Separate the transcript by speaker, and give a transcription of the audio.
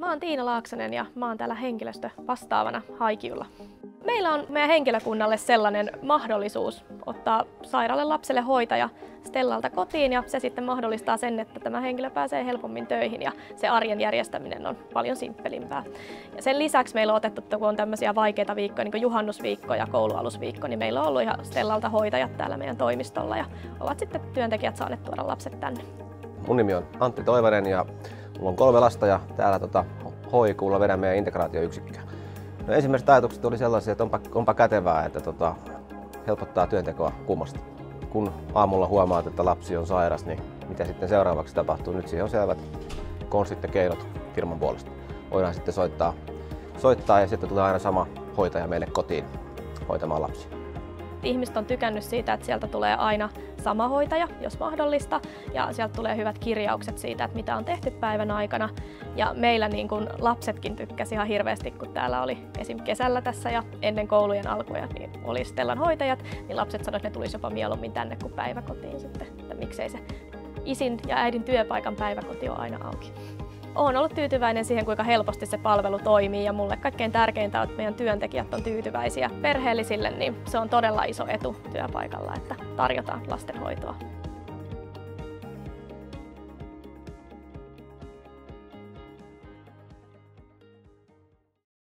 Speaker 1: Mä oon Tiina Laaksonen ja mä oon täällä henkilöstö vastaavana Haikiulla. Meillä on meidän henkilökunnalle sellainen mahdollisuus ottaa sairaalle lapselle hoitaja Stellalta kotiin ja se sitten mahdollistaa sen, että tämä henkilö pääsee helpommin töihin ja se arjen järjestäminen on paljon simppelimpää. Ja sen lisäksi meillä on otettu, kun on tämmöisiä vaikeita viikkoja, niin kuin juhannusviikko ja koulualusviikko, niin meillä on ollut ihan Stellalta hoitajat täällä meidän toimistolla ja ovat sitten työntekijät saaneet tuoda lapset tänne.
Speaker 2: Mun nimi on Antti Toivanen ja mulla on 3 lasta ja täällä HIQ:lla vedän meidän integraatioyksikköä. No, ensimmäiset ajatukset oli sellaisia, että onpa kätevää, että helpottaa työntekoa kummasti. Kun aamulla huomaat, että lapsi on sairas, niin mitä sitten seuraavaksi tapahtuu? Nyt siihen on selvät konstit ja keinot firman puolesta. Voidaan sitten soittaa ja sitten tulee aina sama hoitaja meille kotiin hoitamaan lapsia.
Speaker 1: Ihmiset on tykännyt siitä, että sieltä tulee aina sama hoitaja, jos mahdollista, ja sieltä tulee hyvät kirjaukset siitä, että mitä on tehty päivän aikana. Ja meillä niin kuin lapsetkin tykkäsi ihan hirveästi, kun täällä oli esim. Kesällä tässä ja ennen koulujen alkuja niin oli Stellan hoitajat, niin lapset sanoivat, että ne tulisi jopa mieluummin tänne kuin päiväkotiin sitten, että miksei se isin ja äidin työpaikan päiväkoti on aina auki. Olen ollut tyytyväinen siihen, kuinka helposti se palvelu toimii ja mulle kaikkein tärkeintä on, että meidän työntekijät on tyytyväisiä perheellisille, niin se on todella iso etu työpaikalla, että tarjotaan lastenhoitoa.